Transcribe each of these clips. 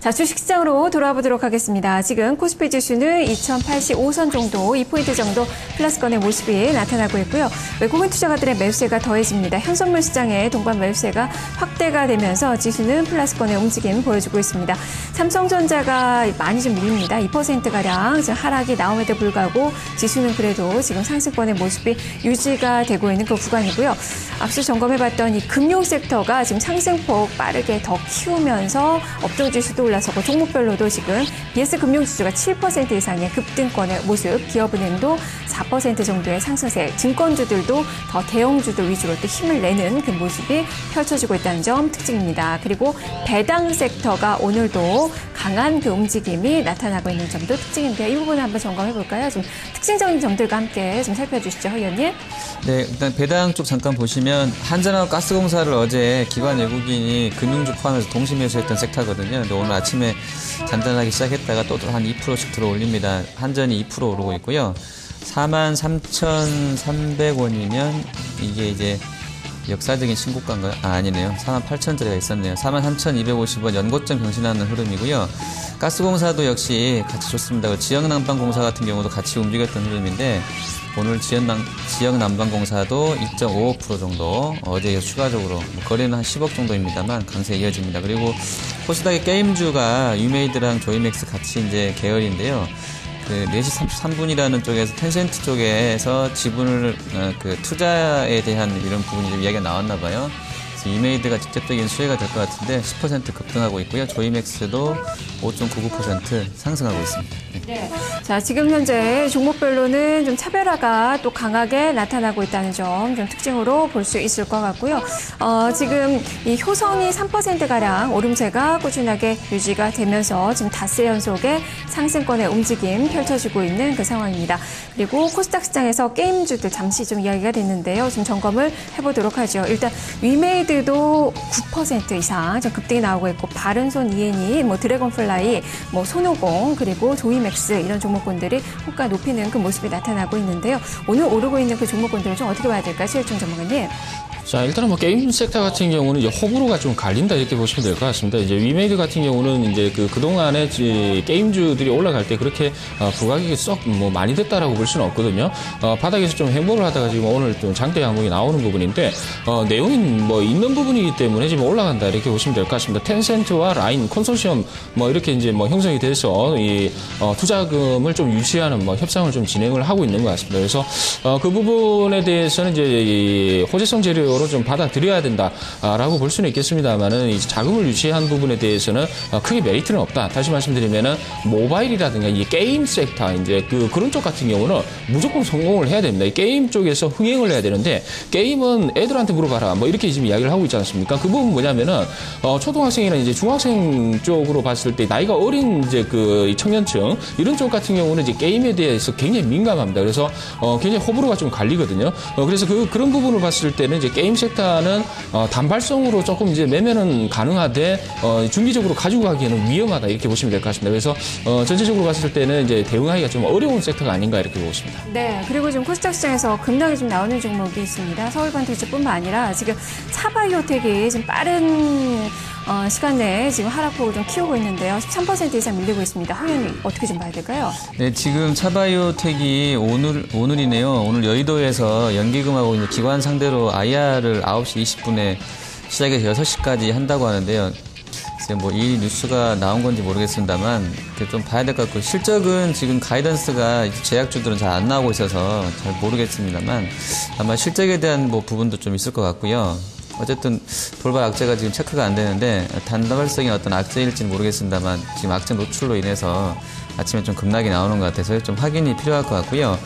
자, 주식시장으로 돌아보도록 하겠습니다. 지금 코스피 지수는 2085선 정도, 2포인트 정도 플러스권의 모습이 나타나고 있고요. 외국인 투자가들의 매수세가 더해집니다. 현선물 시장의 동반 매수세가 확대가 되면서 지수는 플러스권의 움직임 보여주고 있습니다. 삼성전자가 많이 좀 밀립니다. 2%가량 지금 하락이 나옴에도 불구하고 지수는 그래도 지금 상승권의 모습이 유지가 되고 있는 그 구간이고요. 앞서 점검해봤던 이 금융 섹터가 지금 상승폭 빠르게 더 키우면서 업종 지수도 올라서고 종목별로도 지금 BS 금융지수가 7% 이상의 급등권의 모습, 기업은행도 4% 정도의 상승세, 증권주들도 더 대형주들 위주로 또 힘을 내는 그 모습이 펼쳐지고 있다는 점 특징입니다. 그리고 배당 섹터가 오늘도 강한 그 움직임이 나타나고 있는 점도 특징인데요. 이 부분을 한번 점검해 볼까요? 좀 특징적인 점들과 함께 좀 살펴주시죠, 허 의원님. 네, 일단 배당 쪽 잠깐 보시면 한전하고 가스공사를 어제 기관 외국인이 금융주 포함해서 동시 매수했던 섹터거든요. 근데 오늘 아침에 잔잔하게 시작했다가 또 한 2%씩 들어 올립니다. 한전이 2% 오르고 있고요. 43,300원이면 이게 이제 역사적인 신고가인가요? 아니네요. 48,000짜리가 있었네요. 43,250원 연고점 경신하는 흐름이고요. 가스공사도 역시 같이 좋습니다. 지역난방공사 같은 경우도 같이 움직였던 흐름인데 오늘 지역난방공사도 2.55% 정도 어제에 이어서 추가적으로 거래는 한 10억 정도입니다만 강세 이어집니다. 그리고 코스닥의 게임주가 유메이드랑 조이맥스 같이 이제 계열인데요. 그 4시 33분이라는 쪽에서 텐센트 쪽에서 지분을 그 투자에 대한 이런 부분이 좀 이야기가 나왔나 봐요. 그래서 유메이드가 직접적인 수혜가 될 것 같은데 10% 급등하고 있고요. 조이맥스도 5.99% 상승하고 있습니다. 네. 자, 지금 현재 종목별로는 좀 차별화가 또 강하게 나타나고 있다는 점 좀 특징으로 볼 수 있을 것 같고요. 지금 이 효성이 3%가량 오름세가 꾸준하게 유지가 되면서 지금 닷새 연속의 상승권의 움직임 펼쳐지고 있는 그 상황입니다. 그리고 코스닥 시장에서 게임주들 잠시 좀 이야기가 됐는데요. 좀 점검을 해보도록 하죠. 일단 위메이드도 9% 이상 좀 급등이 나오고 있고 바른손 이엔이, 뭐 드래곤플라이, 뭐 손오공 그리고 조이맥스 이런 종목군들이 호가 높이는 그 모습이 나타나고 있는데요. 오늘 오르고 있는 그 종목군들을 좀 어떻게 봐야 될까요, 최일중 전문가님? 자, 일단은 뭐 게임 섹터 같은 경우는 이제 호불호가 좀 갈린다 이렇게 보시면 될 것 같습니다. 이제 위메이드 같은 경우는 이제 그동안에 게임주들이 올라갈 때 그렇게 부가격이 썩 뭐 많이 됐다라고 볼 수는 없거든요. 바닥에서 좀 행보를 하다가 지금 오늘 좀 장대 항목이 나오는 부분인데, 내용이 뭐 있는 부분이기 때문에 지금 올라간다 이렇게 보시면 될 것 같습니다. 텐센트와 라인 컨소시엄 뭐 이렇게 이제 뭐 형성이 돼서 이 투자금을 좀 유치하는 뭐 협상을 좀 진행을 하고 있는 것 같습니다. 그래서 그 부분에 대해서는 이제 이 호재성 재료 좀 받아들여야 된다라고 볼 수는 있겠습니다만은 이 자금을 유치한 부분에 대해서는 크게 메리트는 없다. 다시 말씀드리면은 모바일이라든가 이 게임 섹터 이제 그런 쪽 같은 경우는 무조건 성공을 해야 됩니다. 이 게임 쪽에서 흥행을 해야 되는데 게임은 애들한테 물어봐라 뭐 이렇게 지금 이야기를 하고 있지 않습니까? 그 부분 뭐냐면은 초등학생이나 이제 중학생 쪽으로 봤을 때 나이가 어린 이제 그 청년층 이런 쪽 같은 경우는 이제 게임에 대해서 굉장히 민감합니다. 그래서 굉장히 호불호가 좀 갈리거든요. 그래서 그런 부분을 봤을 때는 이제 게임 섹터는 단발성으로 조금 이제 매매는 가능하되 중기적으로 가지고 가기에는 위험하다 이렇게 보시면 될 것 같습니다. 그래서 전체적으로 봤을 때는 이제 대응하기가 좀 어려운 섹터가 아닌가 이렇게 보고 있습니다. 네, 그리고 지금 코스닥 시장에서 급락이 좀 나오는 종목이 있습니다. 서울반도체뿐만 아니라 지금 차바이오텍이 지금 빠른 시간 내에 지금 하락폭을 좀 키우고 있는데요. 13% 이상 밀리고 있습니다. 허 의원님 어떻게 좀 봐야 될까요? 네, 지금 차바이오텍이 오늘이네요. 오늘 여의도에서 연기금하고 이제 기관 상대로 IR을 9시 20분에 시작해서 6시까지 한다고 하는데요. 글쎄 뭐 이 뉴스가 나온 건지 모르겠습니다만 좀 봐야 될 것 같고 실적은 지금 가이던스가 제약주들은 잘 안 나오고 있어서 잘 모르겠습니다만 아마 실적에 대한 뭐 부분도 좀 있을 것 같고요. 어쨌든 돌발 악재가 지금 체크가 안 되는데 단발성의 어떤 악재일지는 모르겠습니다만 지금 악재 노출로 인해서 아침에 좀 급락이 나오는 것 같아서 좀 확인이 필요할 것 같고요.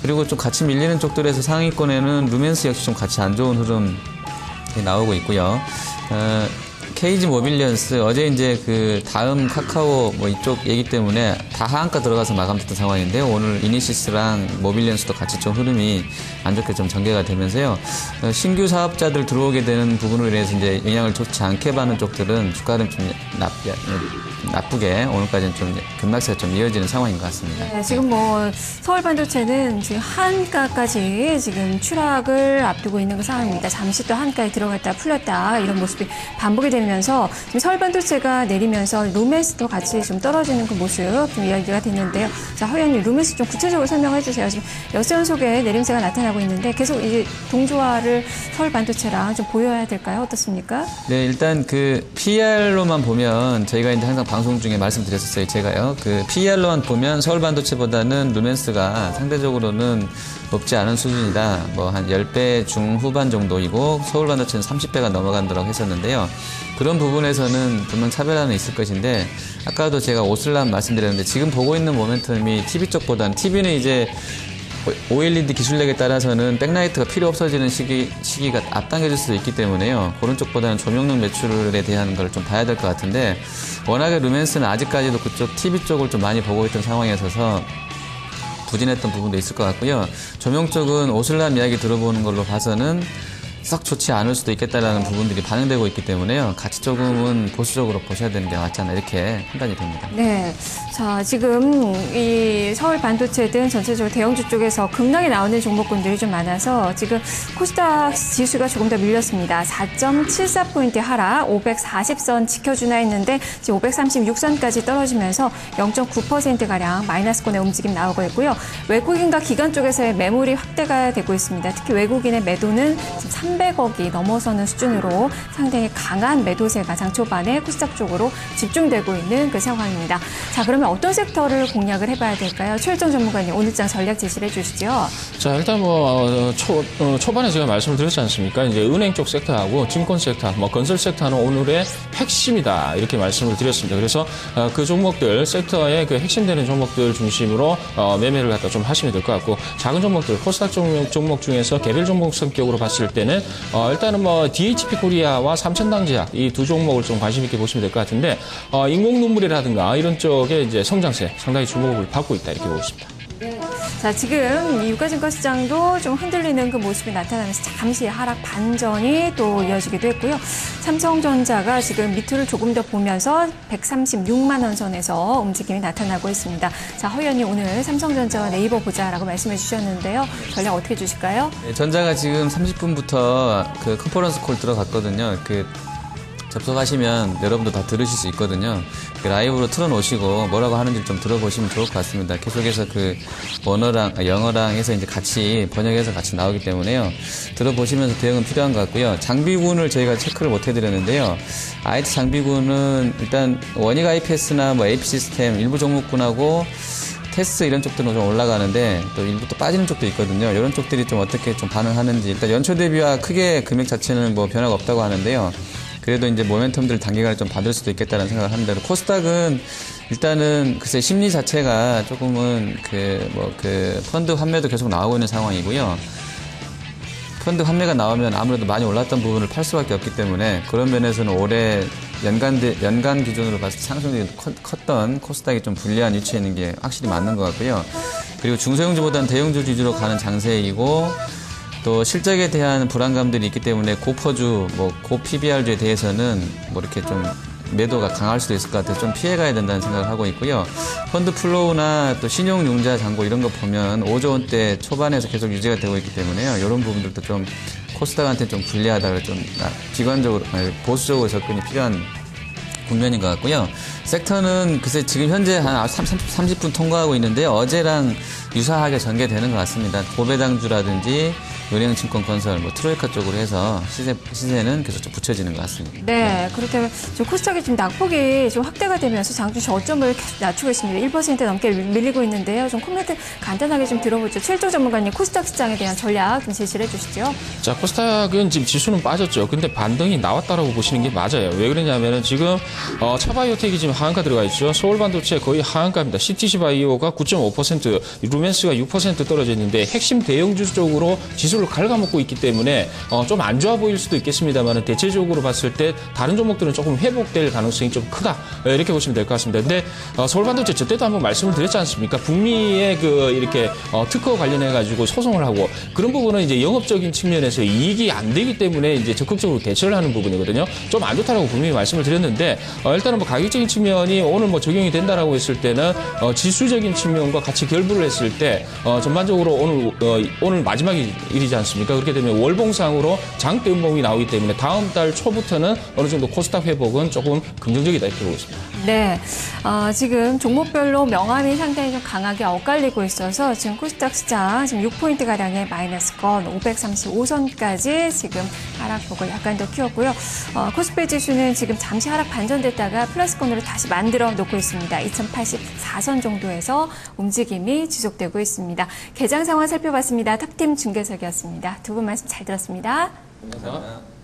그리고 좀 같이 밀리는 쪽들에서 상위권에는 루멘스 역시 좀 같이 안 좋은 흐름 나오고 있고요. KG 모빌리언스 어제 이제 그 다음 카카오 뭐 이쪽 얘기 때문에 다 하한가 들어가서 마감됐던 상황인데요. 오늘 이니시스랑 모빌리언스도 같이 좀 흐름이 안 좋게 좀 전개가 되면서요. 신규 사업자들 들어오게 되는 부분으로 인해서 이제 영향을 좋지 않게 받는 쪽들은 주가는 좀 나쁘게 오늘까지는 좀 급락세가 좀 이어지는 상황인 것 같습니다. 네, 지금 뭐 서울반도체는 지금 한가까지 지금 추락을 앞두고 있는 그 상황입니다. 잠시 또 한가에 들어갔다 풀렸다 이런 모습이 반복이 되는 되면서 지금 서울 반도체가 내리면서 루멘스도 같이 좀 떨어지는 그 모습 좀 이야기가 됐는데요. 자, 허 의원님, 루멘스 좀 구체적으로 설명해 주세요. 지금 역세 연속의 내림세가 나타나고 있는데 계속 이 동조화를 서울 반도체랑 좀 보여야 될까요? 어떻습니까? 네, 일단 그 PER로만 보면 저희가 이제 항상 방송 중에 말씀드렸었어요. 제가요. 그 PER로만 보면 서울 반도체보다는 루멘스가 상대적으로는 높지 않은 수준이다. 뭐 한 10배 중후반 정도이고 서울 반도체는 30배가 넘어간다고 했었는데요. 그런 부분에서는 분명 차별화는 있을 것인데 아까도 제가 오슬람 말씀드렸는데 지금 보고 있는 모멘텀이 TV 쪽보다는 TV는 이제 OLED 기술력에 따라서는 백라이트가 필요 없어지는 시기가 앞당겨질 수도 있기 때문에요. 그런 쪽보다는 조명용 매출에 대한 걸 좀 봐야 될 것 같은데 워낙에 루멘스는 아직까지도 그쪽 TV 쪽을 좀 많이 보고 있던 상황에 있어서 부진했던 부분도 있을 것 같고요. 조명 쪽은 오슬람 이야기 들어보는 걸로 봐서는 썩 좋지 않을 수도 있겠다라는 부분들이 반영되고 있기 때문에요. 같이 조금은 보수적으로 보셔야 되는 게 맞지 않나 이렇게 판단이 됩니다. 네. 자, 지금 이 서울 반도체든 전체적으로 대형주 쪽에서 급락이 나오는 종목군들이 좀 많아서 지금 코스닥 지수가 조금 더 밀렸습니다. 4.74포인트 하락, 540선 지켜주나 했는데 지금 536선까지 떨어지면서 0.9%가량 마이너스권의 움직임 나오고 있고요. 외국인과 기관 쪽에서의 매물이 확대가 되고 있습니다. 특히 외국인의 매도는 지금 300억이 넘어서는 수준으로 상당히 강한 매도세가 장 초반에 코스닥 쪽으로 집중되고 있는 그 상황입니다. 자, 그러면 어떤 섹터를 공략을 해봐야 될까요? 최일정 전문가님, 오늘장 전략 제시를 해주시죠. 자, 일단 초반에 제가 말씀을 드렸지 않습니까? 이제 은행 쪽 섹터하고 증권 섹터, 건설 섹터는 오늘의 핵심이다. 이렇게 말씀을 드렸습니다. 그래서 그 종목들, 섹터의 그 핵심되는 종목들 중심으로 매매를 갖다 좀 하시면 될 것 같고, 작은 종목들, 코스닥 종목 중에서 개별 종목 성격으로 봤을 때는 일단은 DHP 코리아와 삼천당제약 이 두 종목을 좀 관심 있게 보시면 될 것 같은데, 인공 눈물이라든가 이런 쪽에 이제 성장세 상당히 주목을 받고 있다 이렇게 보고 있습니다. 자, 지금 유가증권 시장도 좀 흔들리는 그 모습이 나타나면서 잠시 하락 반전이 또 이어지기도 했고요. 삼성전자가 지금 밑으로 조금 더 보면서 136만 원 선에서 움직임이 나타나고 있습니다. 자, 허 의원님, 오늘 삼성전자와 네이버 보자라고 말씀해 주셨는데요. 전략 어떻게 주실까요? 네, 전자가 지금 30분부터 그 컨퍼런스 콜 들어갔거든요. 접속하시면 여러분도 다 들으실 수 있거든요. 라이브로 틀어놓으시고 뭐라고 하는지 좀 들어보시면 좋을 것 같습니다. 계속해서 영어랑 해서 이제 같이 번역해서 같이 나오기 때문에요. 들어보시면서 대응은 필요한 것 같고요. 장비군을 저희가 체크를 못 해드렸는데요. IT 장비군은 일단 원익 IPS나 AP 시스템 일부 종목군하고 테스 이런 쪽들은 좀 올라가는데 또 일부 또 빠지는 쪽도 있거든요. 이런 쪽들이 좀 어떻게 좀 반응하는지 일단 연초 대비와 크게 금액 자체는 변화가 없다고 하는데요. 그래도 이제 모멘텀들을 단기간에 좀 받을 수도 있겠다는 생각을 합니다. 코스닥은 일단은 글쎄 심리 자체가 조금은 펀드 환매도 계속 나오고 있는 상황이고요. 펀드 환매가 나오면 아무래도 많이 올랐던 부분을 팔 수밖에 없기 때문에 그런 면에서는 올해 연간 기준으로 봤을 때 상승률이 컸던 코스닥이 좀 불리한 위치에 있는 게 확실히 맞는 것 같고요. 그리고 중소형주보다는 대형주 위주로 가는 장세이고 또 실적에 대한 불안감들이 있기 때문에 고퍼주, 고 PBR주에 대해서는 이렇게 좀 매도가 강할 수도 있을 것 같아서 좀 피해가야 된다는 생각을 하고 있고요. 펀드 플로우나 또 신용융자 잔고 이런 거 보면 5조 원대 초반에서 계속 유지가 되고 있기 때문에요. 이런 부분들도 좀 코스닥한테 좀 불리하다, 좀 비관적으로, 보수적으로 접근이 필요한 국면인 것 같고요. 섹터는 글쎄 지금 현재 한 30분 통과하고 있는데 어제랑 유사하게 전개되는 것 같습니다. 고배당주라든지 은행증권건설, 트로이카 쪽으로 해서 시세는 계속 좀 붙여지는 것 같습니다. 네, 그렇다면 코스닥이 지금 낙폭이 좀 확대가 되면서 장주 저점을 계속 낮추고 있습니다. 1% 넘게 밀리고 있는데요. 좀 코멘트 간단하게 좀 들어보죠. 최일정 전문가님, 코스닥 시장에 대한 전략 좀 제시를 해주시죠. 자, 코스닥은 지금 지수는 빠졌죠. 근데 반등이 나왔다라고 보시는 게 맞아요. 왜 그러냐면은 지금 차바이오텍이 지금 하한가 들어가 있죠. 서울반도체 거의 하한가입니다. CTC바이오가 9.5%, 루멘스가 6% 떨어져 있는데 핵심 대형주 쪽으로 지수를 갉아먹고 있기 때문에 좀 안 좋아 보일 수도 있겠습니다만 대체적으로 봤을 때 다른 종목들은 조금 회복될 가능성이 좀 크다 이렇게 보시면 될 것 같습니다. 근데 서울반도체 저때도 한번 말씀을 드렸지 않습니까? 북미의 이렇게 특허 관련해 가지고 소송을 하고 그런 부분은 이제 영업적인 측면에서 이익이 안 되기 때문에 이제 적극적으로 대처를 하는 부분이거든요. 좀 안 좋다라고 분명히 말씀을 드렸는데 일단은 가격적인 측면이 오늘 적용이 된다라고 했을 때는 지수적인 측면과 같이 결부를 했을 때 전반적으로 오늘 마지막이 일이지 보이지 않습니까? 그렇게 되면 월봉상으로 장대 음봉이 나오기 때문에 다음 달 초부터는 어느 정도 코스닥 회복은 조금 긍정적이다 이렇게 보고 있습니다. 네, 지금 종목별로 명암이 상당히 좀 강하게 엇갈리고 있어서 지금 코스닥 시장 지금 6포인트가량의 마이너스권 535선까지 지금 하락폭을 약간 더 키웠고요. 코스피 지수는 지금 잠시 하락 반전됐다가 플러스권으로 다시 만들어 놓고 있습니다. 2084선 정도에서 움직임이 지속되고 있습니다. 개장 상황 살펴봤습니다. 탑팀 중계석이었습니다. 두 분 말씀 잘 들었습니다. 감사합니다.